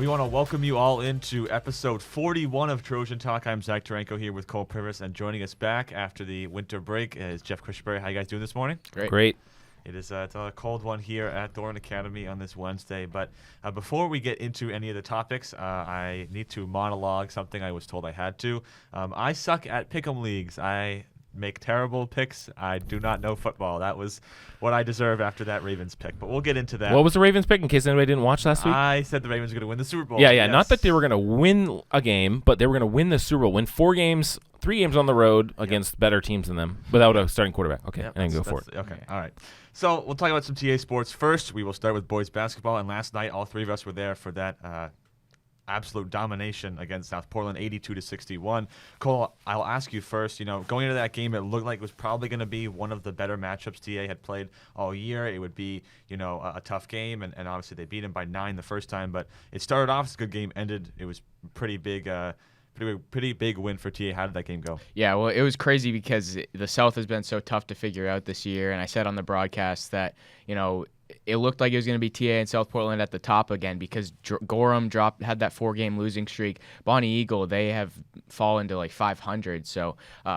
We want to welcome you all into episode 41 of Trojan Talk. I'm Zach Taranko here with Cole Privis, and joining us back after the winter break is Jeff Cushbury. How you guys doing this morning? Great. It is it's a cold one here at Thorne Academy on this Wednesday. But before we get into any of the topics, I need to monologue something I was told I had to. I suck at pick'em leagues. I make terrible picks. I do not know football. That was what I deserve after that Ravens pick. But we'll get into that. What was the Ravens pick in case anybody didn't watch last week? I said the Ravens were going to win the Super Bowl. Yeah. Yes. Not that they were going to win a game, but they were going to win the Super Bowl, win 3 games on the road against better teams than them without a starting quarterback. Okay, and go for it. Okay, all right. So we'll talk about some TA sports first. We will start with boys basketball. And last night, all 3 of us were there for that absolute domination against South Portland, 82-61. Cole, I'll ask you first. You know, going into that game, it looked like it was probably going to be one of the better matchups TA had played all year. It would be, a tough game, and obviously they beat him by 9 the first time. But it started off as a good game, ended. It was pretty big. Pretty big win for TA. How did that game go? Yeah, well, it was crazy because the South has been so tough to figure out this year. And I said on the broadcast that, it looked like it was going to be TA and South Portland at the top again because Gorham had that 4-game losing streak. Bonnie Eagle, they have fallen to like 500. So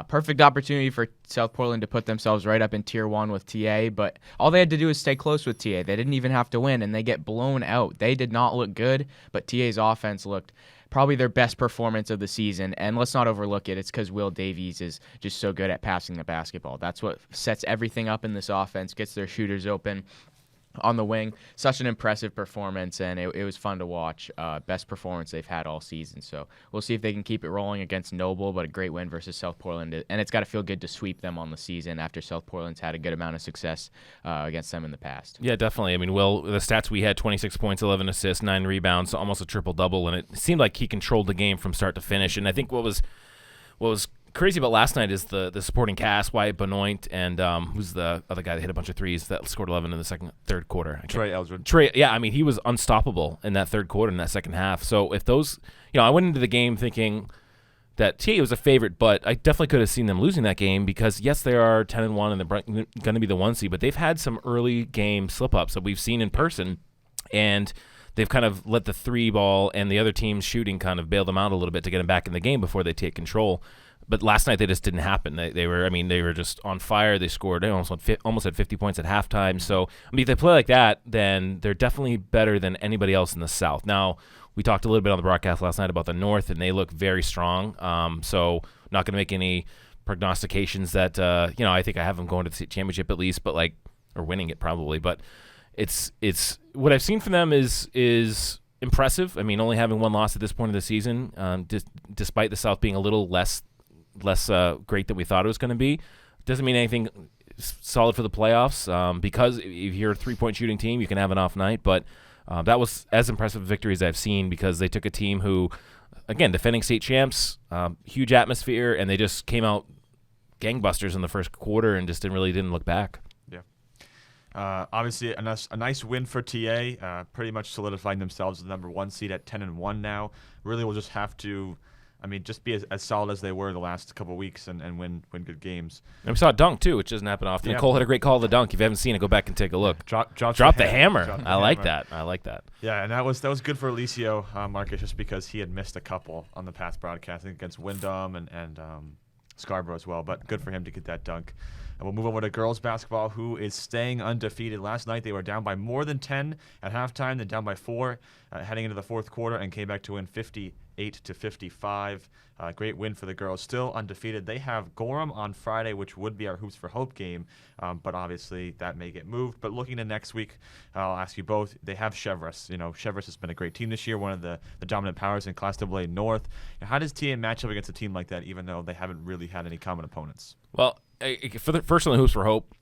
perfect opportunity for South Portland to put themselves right up in Tier 1 with TA. But all they had to do was stay close with TA. They didn't even have to win, and they get blown out. They did not look good, but TA's offense looked probably their best performance of the season. And let's not overlook it. It's because Will Davies is just so good at passing the basketball. That's what sets everything up in this offense, gets their shooters open on the wing. Such an impressive performance, and it was fun to watch. Best performance they've had all season. So we'll see if they can keep it rolling against Noble, but a great win versus South Portland. And it's got to feel good to sweep them on the season after South Portland's had a good amount of success against them in the past. Yeah, definitely. I mean, Will, the stats we had, 26 points, 11 assists, 9 rebounds, almost a triple-double, and it seemed like he controlled the game from start to finish. And I think what was crazy about last night is the supporting cast, Wyatt Benoit, and who's the other guy that hit a bunch of threes that scored 11 in the third quarter? Trey Eldred. Yeah, I mean, he was unstoppable in that third quarter, in that second half. So if those, I went into the game thinking that TA was a favorite, but I definitely could have seen them losing that game because, yes, they are 10-1 and they're going to be the 1 seed, but they've had some early game slip-ups that we've seen in person, and they've kind of let the 3-ball and the other team's shooting kind of bail them out a little bit to get them back in the game before they take control. But last night they just didn't happen. They were just on fire. They scored almost had 50 points at halftime. So if they play like that, then they're definitely better than anybody else in the South. Now, we talked a little bit on the broadcast last night about the North, and they look very strong. So not going to make any prognostications that I think I have them going to the state championship at least, but or winning it probably. But it's what I've seen from them is impressive. I mean, only having 1 loss at this point of the season, despite the South being a little less great than we thought it was going to be. Doesn't mean anything solid for the playoffs because if you're a 3-point shooting team, you can have an off night. But that was as impressive a victory as I've seen because they took a team who, again, defending state champs, huge atmosphere, and they just came out gangbusters in the first quarter and just didn't look back. Yeah. Obviously, a nice win for TA, pretty much solidifying themselves as the number 1 seed at 10-1 now. Really, we'll just have to just be as solid as they were the last couple of weeks and win good games. And we saw a dunk, too, which doesn't happen often. Yeah. Nicole had a great call of the dunk. If you haven't seen it, go back and take a look. Drop the hammer. I like that. Yeah, and that was good for Alicio Marcus just because he had missed a couple on the past broadcasting against Wyndham and Scarborough as well. But good for him to get that dunk. And we'll move over to girls basketball, who is staying undefeated. Last night they were down by more than 10 at halftime, then down by 4 heading into the fourth quarter, and came back to win 58-55. Great win for the girls. Still undefeated. They have Gorham on Friday, which would be our Hoops for Hope game, but obviously that may get moved. But looking to next week, I'll ask you both. They have Chevrolet. Chevrolet has been a great team this year, one of the dominant powers in Class AA North. How does TA match up against a team like that, even though they haven't really had any common opponents? Well, first on the Hoops for Hope,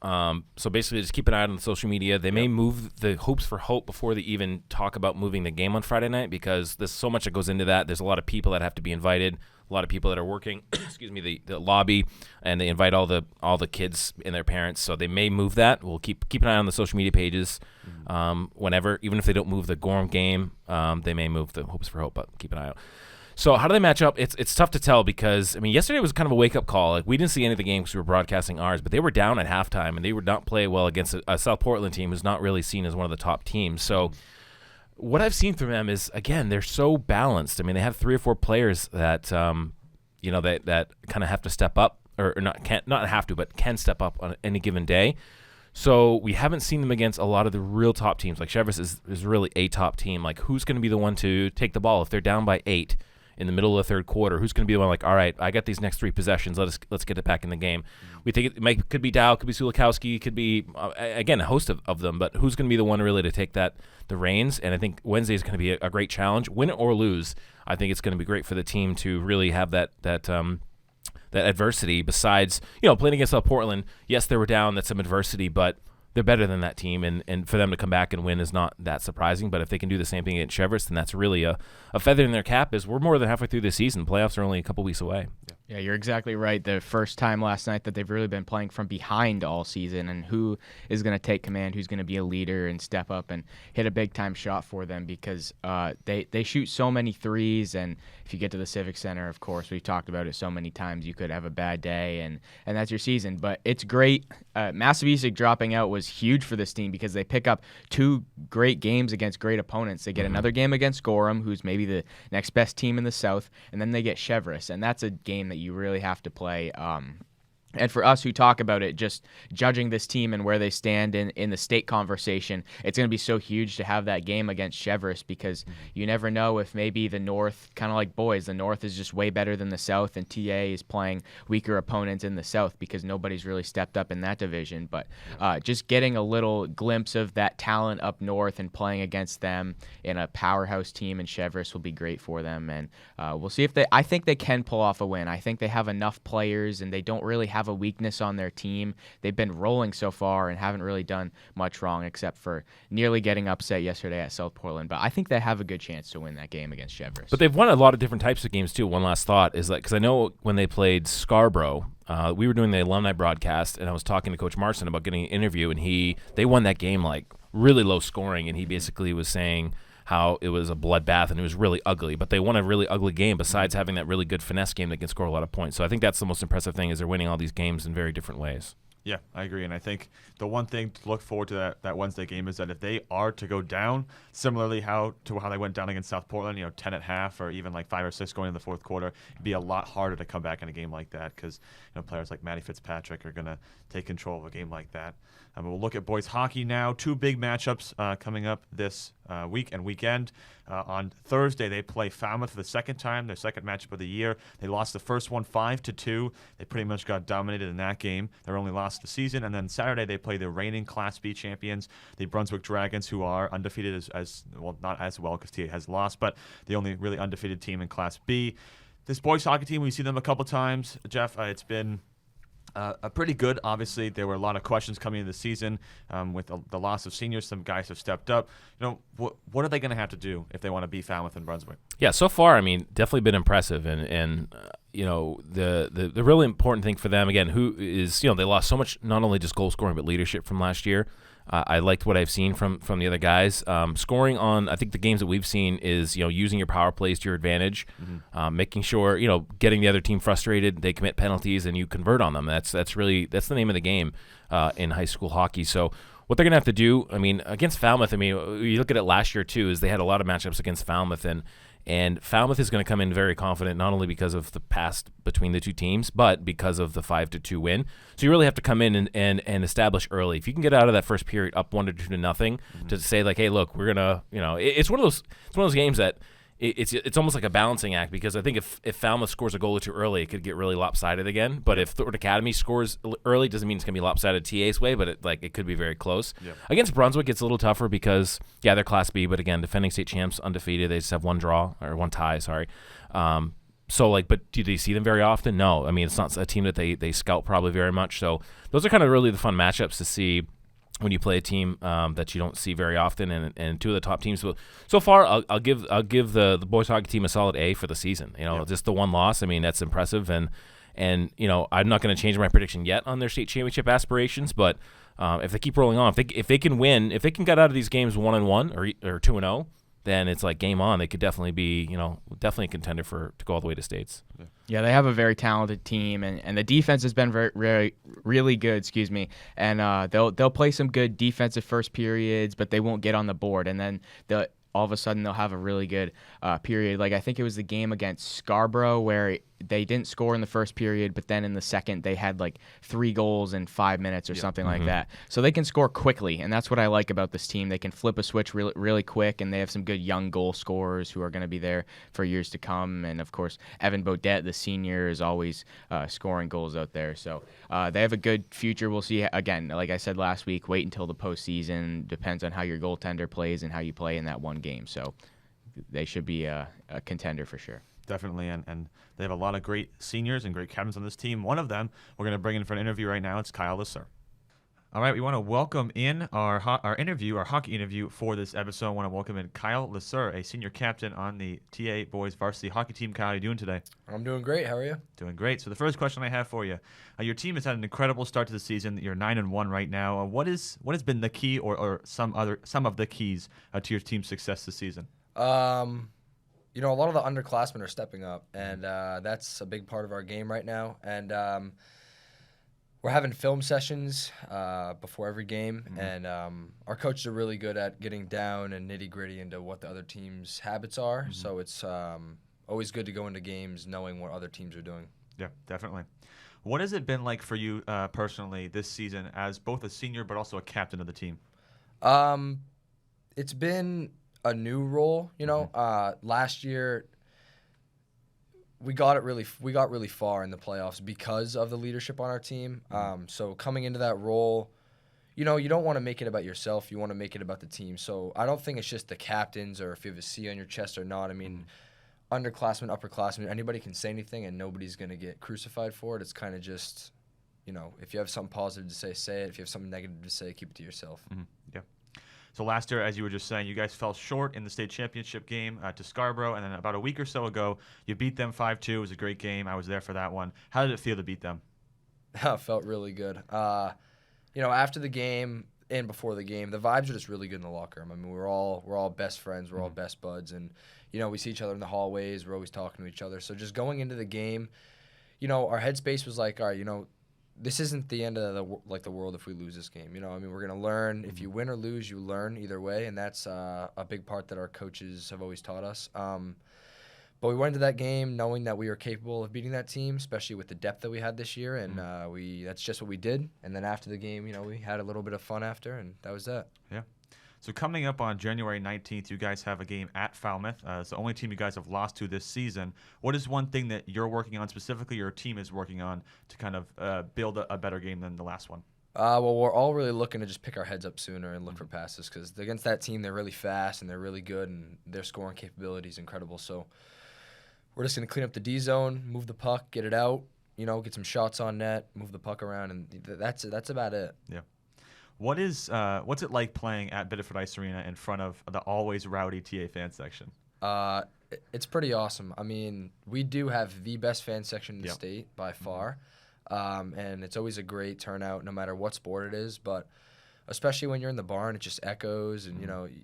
so basically just keep an eye on the social media. They may move the Hoops for Hope before they even talk about moving the game on Friday night because there's so much that goes into that. There's a lot of people that have to be invited, a lot of people that are working, the lobby, and they invite all the kids and their parents. So they may move that. We'll keep an eye on the social media pages whenever, even if they don't move the Gorham game, they may move the Hoops for Hope, but keep an eye out. So how do they match up? It's tough to tell because, yesterday was kind of a wake-up call. We didn't see any of the games because we were broadcasting ours, but they were down at halftime, and they would not play well against a South Portland team who's not really seen as one of the top teams. So what I've seen from them is, again, they're so balanced. I mean, they have 3 or 4 players that that kind of have to step up, or not have to, but can step up on any given day. So we haven't seen them against a lot of the real top teams. Like Chevrolet is really a top team. Like, who's going to be the one to take the ball if they're down by 8 in the middle of the third quarter? Who's going to be the one like, all right, I got these next 3 possessions. Let's get it back in the game. We think could be Dow, could be Sulikowski, could be again a host of them. But who's going to be the one really to take the reins? And I think Wednesday is going to be a great challenge, win or lose. I think it's going to be great for the team to really have that adversity. Besides, playing against South Portland, yes, they were down. That's some adversity, but they're better than that team, and for them to come back and win is not that surprising. But if they can do the same thing against Chevrolet, then that's really a feather in their cap, as we're more than halfway through this season. Playoffs are only a couple weeks away. Yeah, you're exactly right. The first time last night that they've really been playing from behind all season, and who is going to take command, who's going to be a leader and step up and hit a big-time shot for them, because they shoot so many threes, and if you get to the Civic Center, of course, we've talked about it so many times, you could have a bad day, and that's your season. But it's great. Massivisic dropping out was huge for this team because they pick up 2 great games against great opponents. They get another game against Gorham, who's maybe the next best team in the South, and then they get Chevrolet, and that's a game that you really have to play. And for us who talk about it, just judging this team and where they stand in the state conversation, it's going to be so huge to have that game against Chevrolet, because you never know if maybe the North, kind of like boys, the North is just way better than the South, and TA is playing weaker opponents in the South because nobody's really stepped up in that division. But just getting a little glimpse of that talent up North and playing against them in a powerhouse team in Chevrolet will be great for them. And we'll see if I think they can pull off a win. I think they have enough players, and they don't really have a weakness on their team. They've been rolling so far and haven't really done much wrong, except for nearly getting upset yesterday at South Portland. But I think they have a good chance to win that game against Chevrolet. But they've won a lot of different types of games too. One last thought is because I know when they played Scarborough, we were doing the alumni broadcast, and I was talking to Coach Marson about getting an interview, and they won that game like really low scoring, and he basically was saying how it was a bloodbath and it was really ugly, but they won a really ugly game besides having that really good finesse game that can score a lot of points. So I think that's the most impressive thing, is they're winning all these games in very different ways. Yeah, I agree. And I think the one thing to look forward to that Wednesday game is that if they are to go down, similarly how they went down against South Portland, 10 at half or even like 5 or 6 going in the fourth quarter, it'd be a lot harder to come back in a game like that, because players like Matty Fitzpatrick are going to take control of a game like that. We'll look at boys hockey now. 2 big matchups coming up this week and weekend. On Thursday, they play Falmouth for the second time, their second matchup of the year. They lost the first one 5-2. They pretty much got dominated in that game. Their only loss of the season. And then Saturday, they play the reigning Class B champions, the Brunswick Dragons, who are undefeated as well, not as well because TA has lost, but the only really undefeated team in Class B. This boys hockey team, we see them a couple times. Jeff, it's been pretty good. Obviously, there were a lot of questions coming into the season with the loss of seniors. Some guys have stepped up. What are they going to have to do if they want to beat Falmouth and Brunswick? Yeah, so far, definitely been impressive, and the really important thing for them, again, who is they lost so much, not only just goal scoring but leadership from last year. I liked what I've seen from the other guys. Scoring on, I think the games that we've seen is using your power plays to your advantage, making sure getting the other team frustrated. They commit penalties and you convert on them. That's the name of the game in high school hockey. So what they're gonna have to do, against Falmouth, you look at it last year too, is they had a lot of matchups against Falmouth, and Falmouth is going to come in very confident, not only because of the past between the two teams, but because of the 5-2 win. So you really have to come in and establish early. If you can get out of that first period up 1-2-0, to say like, hey, look, we're gonna, it's one of those games that it's almost like a balancing act, because I think if Falmouth scores a goal or two early, it could get really lopsided again. But if Thornton Academy scores early, doesn't mean it's gonna be lopsided TA's way, but it could be very close. Yep. Against Brunswick, it's a little tougher because they're Class B, but again, defending state champs, undefeated. They just have one tie. Sorry. But do they see them very often? No. It's not a team that they scout probably very much. So those are kind of really the fun matchups to see when you play a team that you don't see very often, and two of the top teams. So far, I'll give the boys hockey team a solid A for the season. Just the one loss. That's impressive, and I'm not going to change my prediction yet on their state championship aspirations. But if they keep rolling on, if they can win, if they can get out of these games 1-1 or 2-0, then it's like game on. They could definitely be, definitely a contender to go all the way to states. Yeah, they have a very talented team, and the defense has been really good. And they'll play some good defensive first periods, but they won't get on the board. And then all of a sudden they'll have a really good period. Like I think it was the game against Scarborough where they didn't score in the first period, but then in the second they had like 3 goals in 5 minutes or something like that. So they can score quickly, and that's what I like about this team. They can flip a switch really, really quick, and they have some good young goal scorers who are going to be there for years to come. And of course, Evan Bodette, the senior, is always scoring goals out there. So they have a good future. We'll see. Again, like I said last week, wait until the postseason. Depends on how your goaltender plays and how you play in that one game. So they should be a contender for sure. Definitely, and they have a lot of great seniors and great captains on this team. One of them we're going to bring in for an interview right now. It's Kyle Lasser. All right, we want to welcome in our hockey interview for this episode. I want to welcome in Kyle Lasser, a senior captain on the TA boys varsity hockey team. Kyle, how are you doing today? I'm doing great. How are you? Doing great. So the first question I have for you, your team has had an incredible start to the season. You're 9-1 right now. What has been the key or some of the keys to your team's success this season? A lot of the underclassmen are stepping up, and that's a big part of our game right now. And we're having film sessions before every game, and our coaches are really good at getting down and nitty-gritty into what the other team's habits are. So it's always good to go into games knowing what other teams are doing. Yeah, definitely. What has it been like for you personally this season as both a senior but also a captain of the team? It's been a new role, last year we got really far in the playoffs because of the leadership on our team. So coming into that role, you don't want to make it about yourself. You want to make it about the team. So I don't think it's just the captains or if you have a C on your chest or not. I mean, underclassmen, upperclassmen, anybody can say anything and nobody's going to get crucified for it. It's kind of just, if you have something positive to say it. If you have something negative to say, keep it to yourself. Yeah. So last year, as you were just saying, you guys fell short in the state championship game to Scarborough, and then about a week or so ago, you beat them 5-2. It was a great game. I was there for that one. How did it feel to beat them? It felt really good. After the game and before the game, the vibes are just really good in the locker room. I mean, we're all best friends. We're all best buds, and we see each other in the hallways. We're always talking to each other. So just going into the game, our headspace was like, all right, this isn't the end of the world if we lose this game. We're going to learn. If you win or lose, you learn either way, and that's a big part that our coaches have always taught us. But we went into that game knowing that we were capable of beating that team, especially with the depth that we had this year, and that's just what we did. And then after the game, we had a little bit of fun after, and that was that. Yeah. So coming up on January 19th, you guys have a game at Falmouth. It's the only team you guys have lost to this season. What is one thing that you're working on, specifically your team is working on, to kind of build a better game than the last one? Well, we're all really looking to just pick our heads up sooner and look for passes because against that team, they're really fast and they're really good and their scoring capability is incredible. So we're just going to clean up the D zone, move the puck, get it out, get some shots on net, move the puck around, and that's about it. Yeah. What's it like playing at Biddeford Ice Arena in front of the always rowdy TA fan section? It's pretty awesome. I mean, we do have the best fan section in the state by far, and it's always a great turnout no matter what sport it is. But especially when you're in the barn, it just echoes, and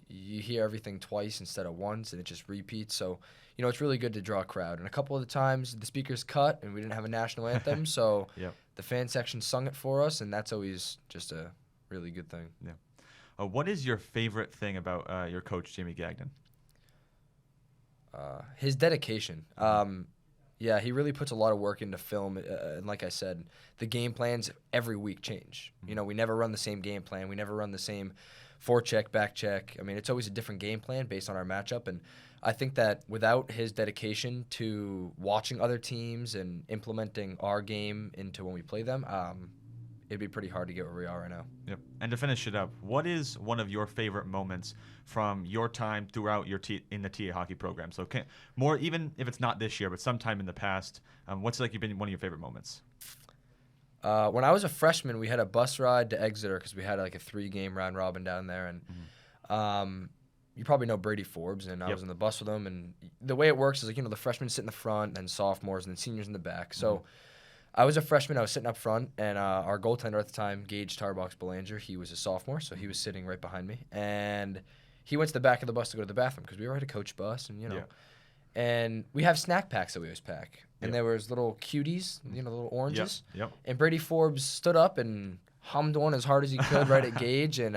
you hear everything twice instead of once, and it just repeats. So it's really good to draw a crowd. And a couple of the times the speakers cut, and we didn't have a national anthem, so the fan section sung it for us, and that's always just a really good thing. Yeah. What is your favorite thing about your coach, Jamie Gagnon? His dedication. He really puts a lot of work into film. And like I said, the game plans every week change. We never run the same game plan. We never run the same forecheck, back check. I mean, it's always a different game plan based on our matchup. And I think that without his dedication to watching other teams and implementing our game into when we play them, it'd be pretty hard to get where we are right now. Yep. And to finish it up, what is one of your favorite moments from your time throughout in the TA hockey program? So more, even if it's not this year, but sometime in the past, what's been one of your favorite moments? When I was a freshman, we had a bus ride to Exeter because we had a 3-game round robin down there, and you probably know Brady Forbes, and I was on the bus with him. And the way it works is the freshmen sit in the front, and sophomores, and then seniors in the back. So I was a freshman. I was sitting up front, and our goaltender at the time, Gage Tarbox Belanger, he was a sophomore, so he was sitting right behind me. And he went to the back of the bus to go to the bathroom because we were at a coach bus, and and we have snack packs that we always pack. And there was little cuties, little oranges. Yep. And Brady Forbes stood up and hummed one as hard as he could right at Gage, and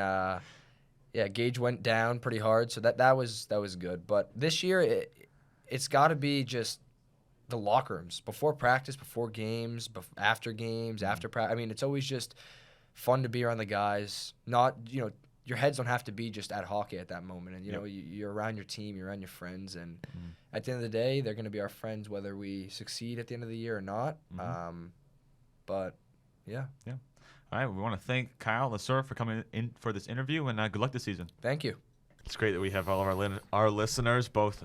Gage went down pretty hard, so that was good. But this year, it's got to be just the locker rooms before practice, before games, after games, after practice. I mean, it's always just fun to be around the guys. Not your heads don't have to be just at hockey at that moment, and you're around your team, you're around your friends, and at the end of the day, they're going to be our friends whether we succeed at the end of the year or not. But yeah. All right, we want to thank Kyle Lasser for coming in for this interview, and good luck this season. Thank you. It's great that we have all of our listeners, both,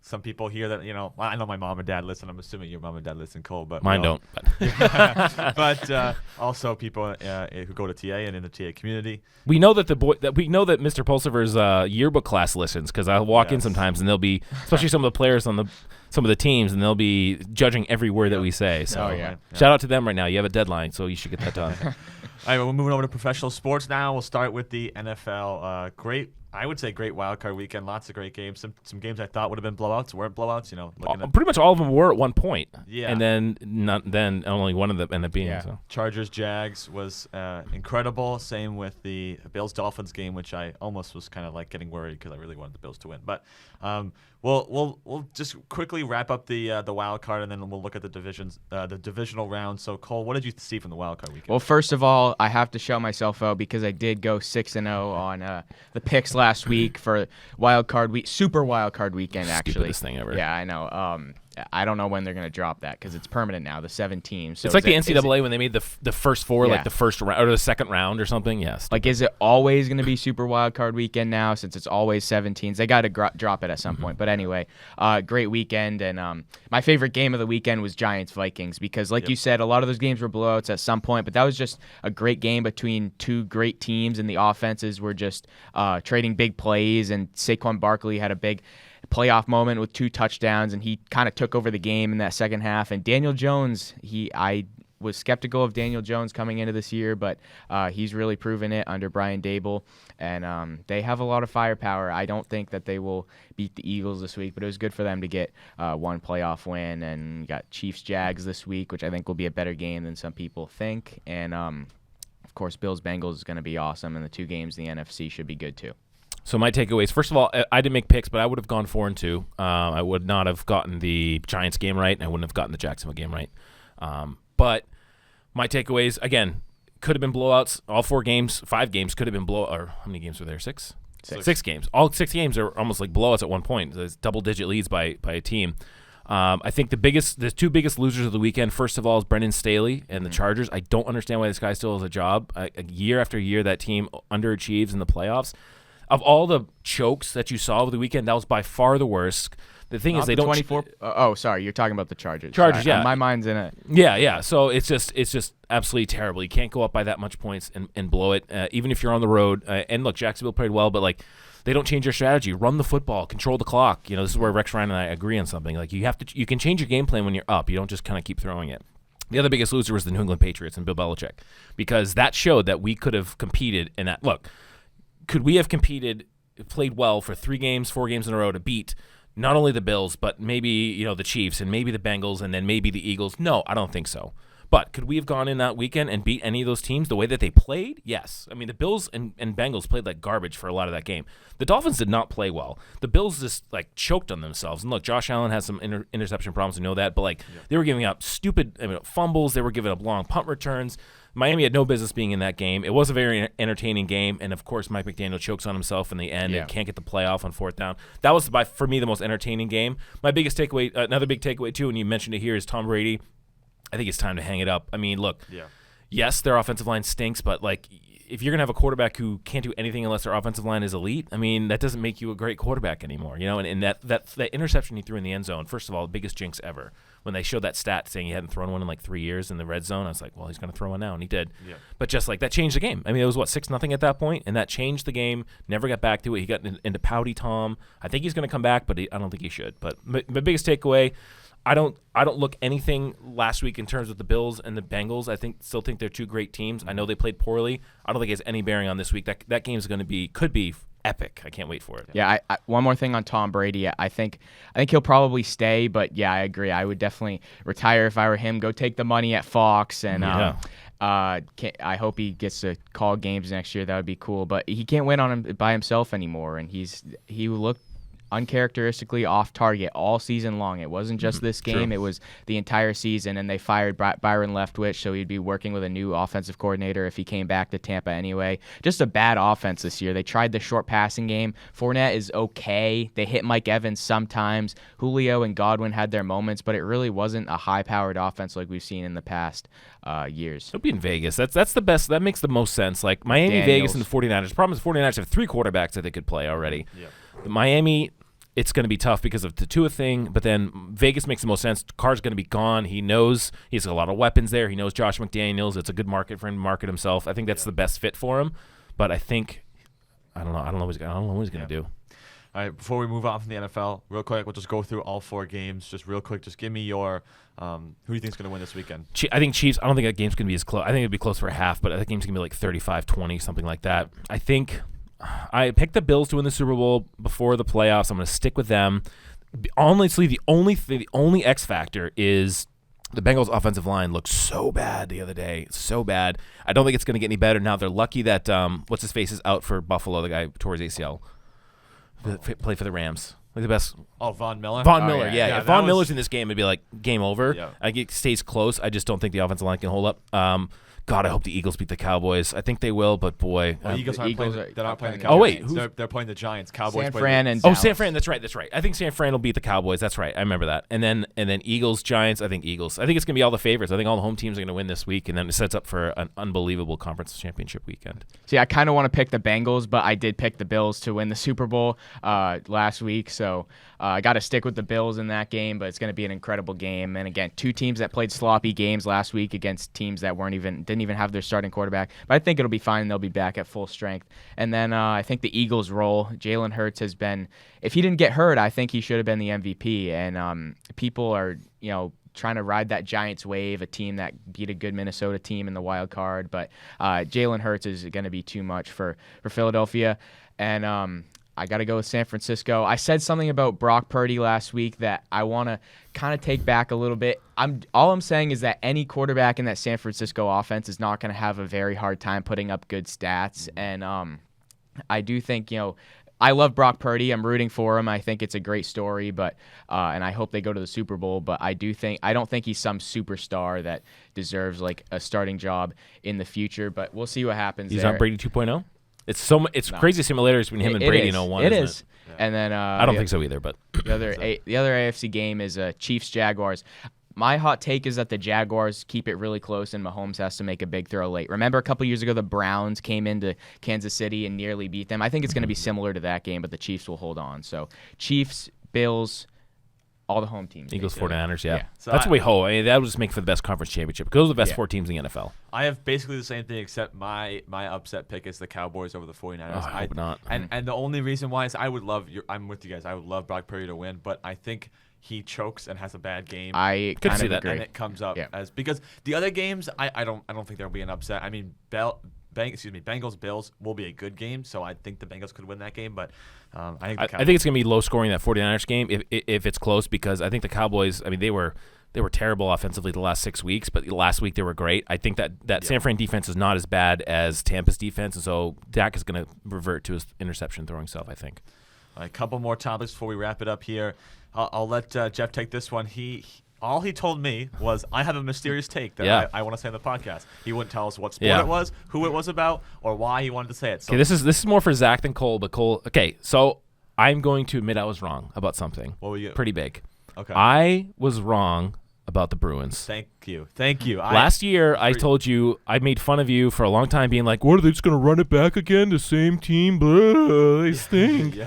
some people here that, I know my mom and dad listen. I'm assuming your mom and dad listen, Cole. But Mine don't. But also people who go to TA and in the TA community. We know that Mr. Pulsiver's yearbook class listens, because I'll walk in sometimes and they'll be, especially some of the players on some of the teams, and they'll be judging every word that we say. So shout out to them right now. You have a deadline, so you should get that done. All right, we're moving over to professional sports now. We'll start with the NFL. I would say great wild card weekend. Lots of great games. Some games I thought would have been blowouts weren't blowouts. Pretty much all of them were at one point. Yeah. And then only one of them ended up being. So. Chargers Jags was incredible. Same with the Bills Dolphins game, which I almost was kind of like getting worried because I really wanted the Bills to win. But we'll just quickly wrap up the wild card, and then we'll look at the divisional round. So Cole, what did you see from the wild card weekend? Well, first of all, I have to shout myself out because I did go 6-0 on the picks last week for wild card week, super wild card weekend. Actually, stupidest thing ever. Yeah, I know. I don't know when they're going to drop that because it's permanent now, the 7 teams. So it's like the NCAA when they made the first four, like the first round or the second round or something. Yes. Like, is it always going to be super wild card weekend now since it's always 7 teams? They got to drop it at some point. But anyway, great weekend. And my favorite game of the weekend was Giants-Vikings because, like you said, a lot of those games were blowouts at some point. But that was just a great game between two great teams, and the offenses were just trading big plays. And Saquon Barkley had a big playoff moment with 2 touchdowns, and he kind of took over the game in that second half. And Daniel Jones, I was skeptical of Daniel Jones coming into this year, but he's really proven it under Brian Dable, and they have a lot of firepower. I don't think that they will beat the Eagles this week, but it was good for them to get one playoff win, and got Chiefs-Jags this week, which I think will be a better game than some people think. And, of course, Bills-Bengals is going to be awesome, and the 2 games in the NFC should be good too. So my takeaways, first of all, I didn't make picks, but I would have gone 4-2. I would not have gotten the Giants game right, and I wouldn't have gotten the Jacksonville game right. But my takeaways, again, could have been blowouts. All 4 games, 5 games could have been or how many games were there? 6? 6 games. All 6 games are almost like blowouts at one point. There's double-digit leads by a team. I think the 2 biggest losers of the weekend, first of all, is Brendan Staley and the Chargers. I don't understand why this guy still has a job. Year after year, that team underachieves in the playoffs. Of all the chokes that you saw over the weekend, that was by far the worst. The thing is, they don't. 24. Sorry, you're talking about the Chargers. Chargers, yeah. My mind's in it. Yeah. So it's just absolutely terrible. You can't go up by that much points and blow it, even if you're on the road. And look, Jacksonville played well, but they don't change their strategy. Run the football, control the clock. This is where Rex Ryan and I agree on something. Like you can change your game plan when you're up. You don't just kind of keep throwing it. The other biggest loser was the New England Patriots and Bill Belichick, because that showed that we could have competed in that. Look, could we have played well for 3 games, 4 games in a row to beat not only the Bills, but maybe the Chiefs and maybe the Bengals and then maybe the Eagles? No, I don't think so. But could we have gone in that weekend and beat any of those teams the way that they played? Yes. I mean, the Bills and Bengals played like garbage for a lot of that game. The Dolphins did not play well. The Bills just choked on themselves. And look, Josh Allen has some interception problems. We know that. But they were giving up stupid fumbles. They were giving up long punt returns. Miami had no business being in that game. It was a very entertaining game, and of course, Mike McDaniel chokes on himself in the end and can't get the playoff on 4th down. That was, for me, the most entertaining game. My biggest takeaway, another big takeaway too, and you mentioned it here, is Tom Brady. I think it's time to hang it up. I mean, look, yes, their offensive line stinks, but if you're going to have a quarterback who can't do anything unless their offensive line is elite, I mean, that doesn't make you a great quarterback anymore. And that interception he threw in the end zone, first of all, the biggest jinx ever. When they showed that stat saying he hadn't thrown one in 3 years in the red zone, I was like, well, he's going to throw one now, and he did. Yeah. But just that changed the game. I mean, it was 6-0 at that point, and that changed the game. Never got back to it. He got into pouty Tom. I think he's going to come back, but I don't think he should. But my biggest takeaway, I don't look anything last week in terms of the Bills and the Bengals. Still think they're 2 great teams. I know they played poorly. I don't think it has any bearing on this week. That game is could be epic. I can't wait for it. Yeah, I one more thing on Tom Brady. I think he'll probably stay, but yeah, I agree. I would definitely retire if I were him. Go take the money at Fox and I hope he gets to call games next year. That would be cool. But he can't win on him by himself anymore, and he looked uncharacteristically off target all season long. It wasn't just this game; it was the entire season. And they fired Byron Leftwich, so he'd be working with a new offensive coordinator if he came back to Tampa anyway. Just a bad offense this year. They tried the short passing game. Fournette is okay. They hit Mike Evans sometimes. Julio and Godwin had their moments, but it really wasn't a high-powered offense like we've seen in the past years. It'll be in Vegas. That's the best. That makes the most sense. Like Miami, Vegas, and the 49ers. The problem is the 49ers have 3 quarterbacks that they could play already. Yeah. Miami, it's going to be tough because of the Tua thing, but then Vegas makes the most sense. Carr's going to be gone. He knows he's got a lot of weapons there. He knows Josh McDaniels. It's a good market for him to market himself. I think that's the best fit for him. But I think I don't know what he's going to do. All right, before we move on from the NFL, real quick, we'll just go through all 4 games. Just real quick, just give me your who do you think is going to win this weekend? I think Chiefs. I don't think that game's going to be as close. I think it'll be close for a half, but I think game's going to be like 35-20, something like that. I think I picked the Bills to win the Super Bowl before the playoffs. I'm going to stick with them. Honestly, the only X factor is the Bengals' offensive line looked so bad the other day, so bad. I don't think it's going to get any better now. They're lucky that what's his face is out for Buffalo. The guy who tore his ACL. Play for the Rams. Like the best. Oh, Von Miller? Von Miller, yeah. If Von was... Miller's in this game, it'd be like game over. Yeah. It stays close. I just don't think the offensive line can hold up. God, I hope the Eagles beat the Cowboys. I think they will, but boy. Well, Eagles aren't playing the Cowboys. Oh, wait. They're playing the Giants. Cowboys San play Fran the... and Oh, Dallas. San Fran. That's right. I think San Fran will beat the Cowboys. That's right. I remember that. And then Eagles, Giants. I think Eagles. I think it's going to be all the favorites. I think all the home teams are going to win this week, and then it sets up for an unbelievable conference championship weekend. See, I kind of want to pick the Bengals, but I did pick the Bills to win the Super Bowl last week, so I got to stick with the Bills in that game, but it's going to be an incredible game. And again, 2 teams that played sloppy games last week against teams that didn't even have their starting quarterback. But I think it'll be fine. They'll be back at full strength. And then I think the Eagles roll. Jalen Hurts has been, if he didn't get hurt, I think he should have been the MVP. And people are, trying to ride that Giants wave, a team that beat a good Minnesota team in the wild card. But Jalen Hurts is going to be too much for Philadelphia. And I got to go with San Francisco. I said something about Brock Purdy last week that I want to kind of take back a little bit. All I'm saying is that any quarterback in that San Francisco offense is not going to have a very hard time putting up good stats. And I do think, I love Brock Purdy. I'm rooting for him. I think it's a great story, but and I hope they go to the Super Bowl. But I don't think he's some superstar that deserves like a starting job in the future. But we'll see what happens. He's there. not Brady 2.0. It's crazy similarities between him and Brady in 01. It isn't is. And then I don't think so either. But the other AFC game is Chiefs Jaguars. My hot take is that the Jaguars keep it really close and Mahomes has to make a big throw late. Remember a couple years ago the Browns came into Kansas City and nearly beat them? I think it's going to be similar to that game, but the Chiefs will hold on. So Chiefs, Bills, all the home teams. Eagles, 49ers, yeah. So that's what we hope. I mean, that would just make for the best conference championship. Those are the best 4 teams in the NFL. I have basically the same thing, except my upset pick is the Cowboys over the 49ers. Oh, I hope not. And the only reason why is I'm with you guys. I would love Brock Purdy to win, but I think he chokes and has a bad game. I could kind see of that. agree. And it comes up as because the other games I don't think there'll be an upset. I mean, Bengals Bills will be a good game, so I think the Bengals could win that game. But I think it's going to be low scoring that 49ers game if it's close, because I think the Cowboys. I mean, they were terrible offensively the last 6 weeks, but last week they were great. I think that San Fran defense is not as bad as Tampa's defense, and so Dak is going to revert to his interception throwing self, I think. A couple more topics before we wrap it up here. I'll let Jeff take this one. All he told me was, I have a mysterious take that I want to say on the podcast. He wouldn't tell us what sport it was, who it was about, or why he wanted to say it. So okay, this is more for Zach than Cole, but Cole. Okay, so I'm going to admit I was wrong about something. What were you? Pretty big. Okay. I was wrong about the Bruins. Thank you. Last year, I told you, I made fun of you for a long time, being like, what, are they just going to run it back again? The same team? Blah, they stink.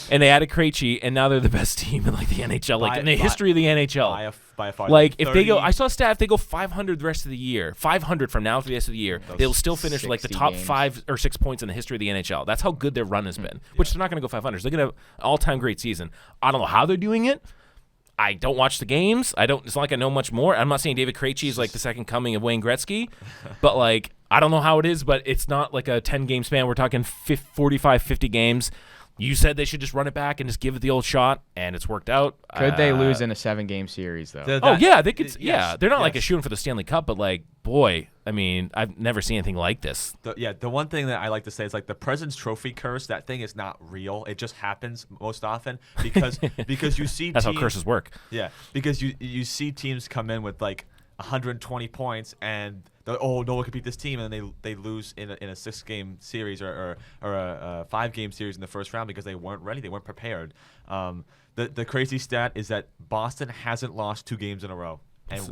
And they added Krejci, and now they're the best team in like the NHL, in the history of the NHL. By far. Like, if they go, I saw a stat, if they go 500 the rest of the year, 500 from now to the rest of the year, they'll still finish like the top games. 5 or 6 points in the history of the NHL. That's how good their run has been, which they're not going to go 500. So they're going to have an all-time great season. I don't know how they're doing it. I don't watch the games. It's not like I know much more. I'm not saying David Krejci is like the second coming of Wayne Gretzky, but like I don't know how it is, but it's not like a 10-game span. We're talking 45, 50 games. You said they should just run it back and just give it the old shot, and it's worked out. Could they lose in a 7-game series though? They could. Yeah, they're not like a shooting for the Stanley Cup, but like, boy, I mean, I've never seen anything like this. The one thing that I like to say is like the President's Trophy curse. That thing is not real. It just happens most often because you see That's teams, how curses work. Yeah, because you see teams come in with like 120 points and no one can beat this team, and then they lose in a 6-game series or a 5-game series in the first round because they weren't ready, they weren't prepared. The crazy stat is that Boston hasn't lost 2 games in a row, and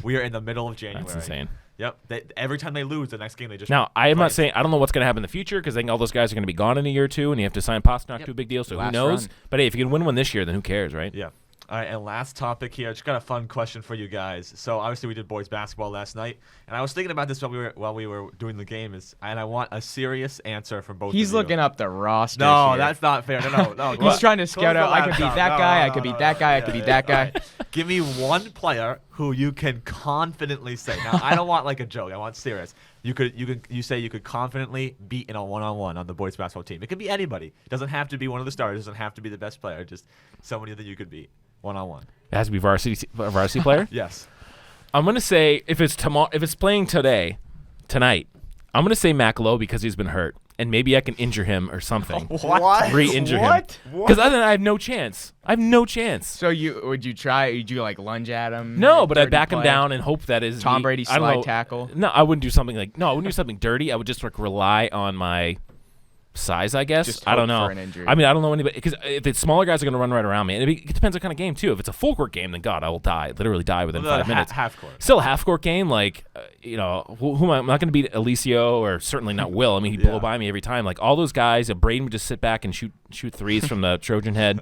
we are in the middle of January. That's insane. Yep. Every time they lose, the next game they just Now, I am play. not saying I don't know what's going to happen in the future because I think all those guys are going to be gone in a year or two, and you have to sign Pasternak to a big deal. So who Last knows? run. But hey, if you can win one this year, then who cares, right? Yeah. All right, and last topic here. I just got a fun question for you guys. So obviously we did boys basketball last night, and I was thinking about this while we were doing the game, and I want a serious answer from both. He's of you. looking up the roster. No, here. that's not fair. No. He's trying to scout Close out. the I could beat laptop. that No, guy. no, I could no, beat that guy. I yeah, could beat yeah, that guy. all right. Give me one player who you can confidently say. Now I don't want like a joke. I want serious. You say you could confidently beat in a 1-on-1 on the boys basketball team. It could be anybody. It doesn't have to be one of the stars. It doesn't have to be the best player. Just somebody that you could beat 1-on-1. It has to be varsity player. Yes. I'm gonna say if it's playing tonight, I'm gonna say Mac Lowe because he's been hurt, and maybe I can injure him or something. What? Re-injure him. What? Because other than that, I have no chance. So would you try? Would you like lunge at him? No, but I'd Dirty back him play? down and hope that is Tom Brady I don't slide know. tackle. No, I wouldn't do something I wouldn't do something dirty. I would just like rely on my size, I guess. Just I don't hope know. for an injury. I mean, I don't know anybody because if the smaller guys are going to run right around me, and it depends what kind of game too. If it's a full court game, then God, I will literally die within 5 minutes. Half court. Still a half court game, like who am I? I'm not going to beat Alicio or certainly not Will. I mean, he'd blow by me every time. Like all those guys, Braden would just sit back and shoot threes from the Trojan head,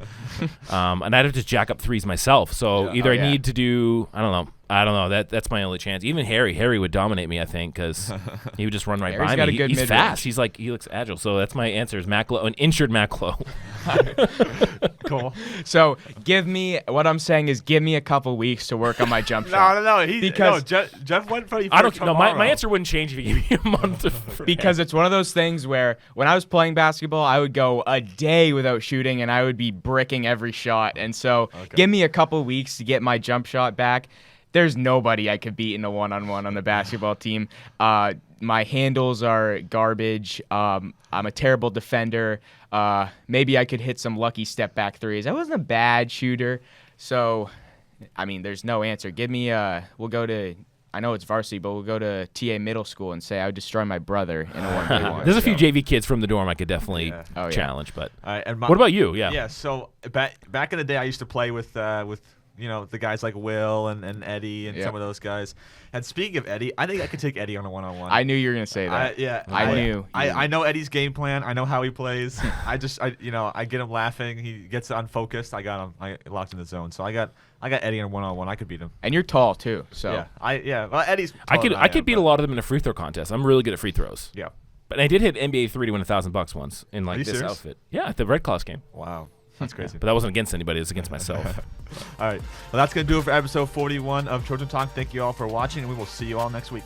and I'd have to jack up threes myself. So either I need to do I don't know. That's my only chance. Even Harry would dominate me, I think, because he would just run right Harry's by got me. a good He's mid-range. fast. He looks agile. So that's my answer is Mac Lowe, an injured Mac Lowe. Cool. So what I'm saying is give me a couple weeks to work on my jump shot. No. Because- Jeff went for you. I don't know. My answer wouldn't change if you gave me a month. Because it's one of those things where when I was playing basketball, I would go a day without shooting and I would be bricking every shot. And so give me a couple weeks to get my jump shot back. There's nobody I could beat in a 1-on-1 on the basketball team. My handles are garbage. I'm a terrible defender. Maybe I could hit some lucky step back threes. I wasn't a bad shooter. So, I mean, there's no answer. Give me we'll go to, I know it's varsity, but we'll go to TA middle school and say I would destroy my brother in a 1v1. There's a few JV kids from the dorm I could definitely Yeah. challenge. But And what about you? Yeah. Yeah. So back in the day, I used to play with the guys like Will and Eddie and some of those guys. And speaking of Eddie, I think I could take Eddie on a 1-on-1. I knew you were going to say that. I knew. I know Eddie's game plan. I know how he plays. I get him laughing. He gets unfocused. I got him. I locked in the zone. So I got Eddie on a 1-on-1. I could beat him. And you're tall, too. So Well, Eddie's. I could beat a lot of them in a free throw contest. I'm really good at free throws. Yeah. But I did hit NBA 3 to win $1,000 once in Are you this serious? outfit. Yeah, at the Red Claws game. Wow. That's crazy. But that wasn't against anybody. It was against myself. All right. Well, that's going to do it for episode 41 of Trojan Talk. Thank you all for watching, and we will see you all next week.